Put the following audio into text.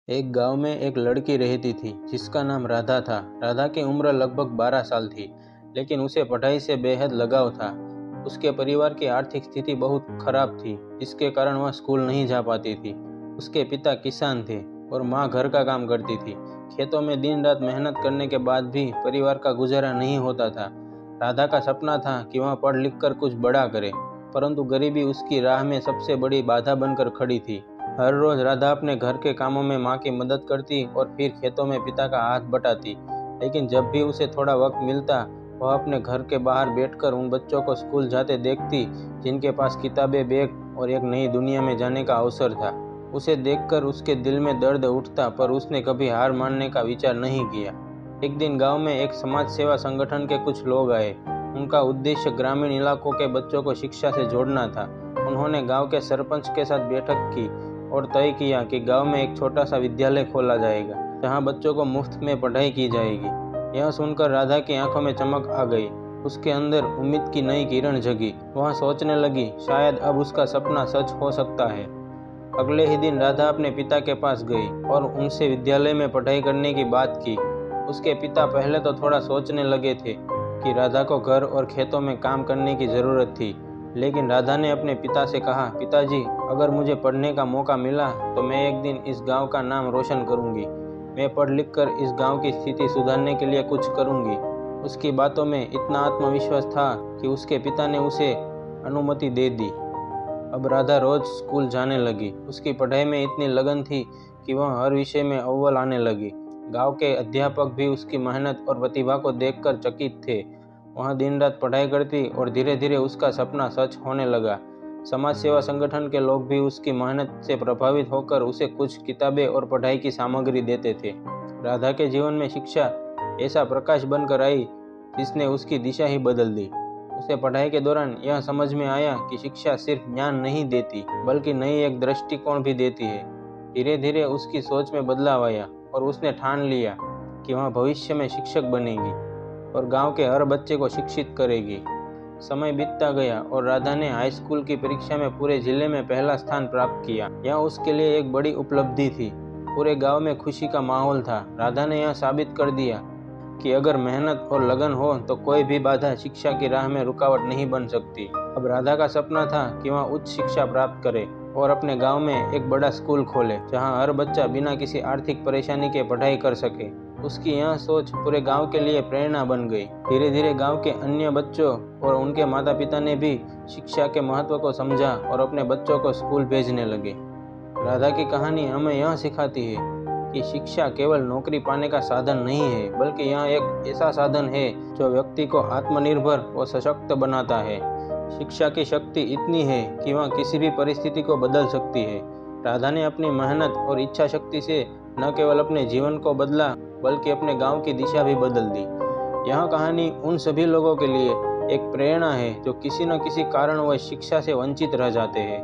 एक गांव में एक लड़की रहती थी जिसका नाम राधा था। राधा की उम्र लगभग 12 साल थी, लेकिन उसे पढ़ाई से बेहद लगाव था। उसके परिवार की आर्थिक स्थिति बहुत खराब थी, जिसके कारण वह स्कूल नहीं जा पाती थी। उसके पिता किसान थे और माँ घर का काम करती थी। खेतों में दिन रात मेहनत करने के बाद भी परिवार का गुजारा नहीं होता था। राधा का सपना था कि वह पढ़ लिख कर कुछ बड़ा करे, परंतु गरीबी उसकी राह में सबसे बड़ी बाधा बनकर खड़ी थी। हर रोज राधा अपने घर के कामों में माँ की मदद करती और फिर खेतों में पिता का हाथ बटाती, लेकिन जब भी उसे थोड़ा वक्त मिलता, वह अपने घर के बाहर बैठकर उन बच्चों को स्कूल जाते देखती जिनके पास किताबें, बैग और एक नई दुनिया में जाने का अवसर था। उसे देखकर उसके दिल में दर्द उठता, पर उसने कभी हार मानने का विचार नहीं किया। एक दिन गांव में एक समाज सेवा संगठन के कुछ लोग आए। उनका उद्देश्य ग्रामीण इलाकों के बच्चों को शिक्षा से जोड़ना था। उन्होंने गांव के सरपंच के साथ बैठक की और तय किया कि गांव में एक छोटा सा विद्यालय खोला जाएगा, जहां बच्चों को मुफ्त में पढ़ाई की जाएगी। यह सुनकर राधा की आंखों में चमक आ गई। उसके अंदर उम्मीद की नई किरण जगी। वह सोचने लगी, शायद अब उसका सपना सच हो सकता है। अगले ही दिन राधा अपने पिता के पास गई और उनसे विद्यालय में पढ़ाई करने की बात की। उसके पिता पहले तो थोड़ा सोचने लगे थे कि राधा को घर और खेतों में काम करने की ज़रूरत थी, लेकिन राधा ने अपने पिता से कहा, पिताजी, अगर मुझे पढ़ने का मौका मिला तो मैं एक दिन इस गांव का नाम रोशन करूंगी। मैं पढ़ लिख कर इस गांव की स्थिति सुधारने के लिए कुछ करूंगी। उसकी बातों में इतना आत्मविश्वास था कि उसके पिता ने उसे अनुमति दे दी। अब राधा रोज स्कूल जाने लगी। उसकी पढ़ाई में इतनी लगन थी कि वह हर विषय में अव्वल आने लगी। गांव के अध्यापक भी उसकी मेहनत और प्रतिभा को देखकर चकित थे। वह दिन रात पढ़ाई करती और धीरे धीरे उसका सपना सच होने लगा। समाज सेवा संगठन के लोग भी उसकी मेहनत से प्रभावित होकर उसे कुछ किताबें और पढ़ाई की सामग्री देते थे। राधा के जीवन में शिक्षा ऐसा प्रकाश बनकर आई जिसने उसकी दिशा ही बदल दी। उसे पढ़ाई के दौरान यह समझ में आया कि शिक्षा सिर्फ ज्ञान नहीं देती, बल्कि नई एक दृष्टिकोण भी देती है। धीरे धीरे उसकी सोच में बदलाव आया और उसने ठान लिया कि वह भविष्य में शिक्षक बनेगी और गांव के हर बच्चे को शिक्षित करेगी। समय बीतता गया और राधा ने हाई स्कूल की परीक्षा में पूरे जिले में पहला स्थान प्राप्त किया। यह उसके लिए एक बड़ी उपलब्धि थी। पूरे गांव में खुशी का माहौल था। राधा ने यह साबित कर दिया कि अगर मेहनत और लगन हो तो कोई भी बाधा शिक्षा की राह में रुकावट नहीं बन सकती। अब राधा का सपना था कि वह उच्च शिक्षा प्राप्त करे और अपने गांव में एक बड़ा स्कूल खोले, जहां हर बच्चा बिना किसी आर्थिक परेशानी के पढ़ाई कर सके। उसकी यह सोच पूरे गांव के लिए प्रेरणा बन गई। धीरे धीरे गांव के अन्य बच्चों और उनके माता पिता ने भी शिक्षा के महत्व को समझा और अपने बच्चों को स्कूल भेजने लगे। राधा की कहानी हमें यह सिखाती है कि शिक्षा केवल नौकरी पाने का साधन नहीं है, बल्कि यह एक ऐसा साधन है जो व्यक्ति को आत्मनिर्भर और सशक्त बनाता है। शिक्षा की शक्ति इतनी है कि वह किसी भी परिस्थिति को बदल सकती है। राधा ने अपनी मेहनत और इच्छा शक्ति से न केवल अपने जीवन को बदला, बल्कि अपने गांव की दिशा भी बदल दी। यह कहानी उन सभी लोगों के लिए एक प्रेरणा है जो किसी न किसी कारणवश शिक्षा से वंचित रह जाते हैं।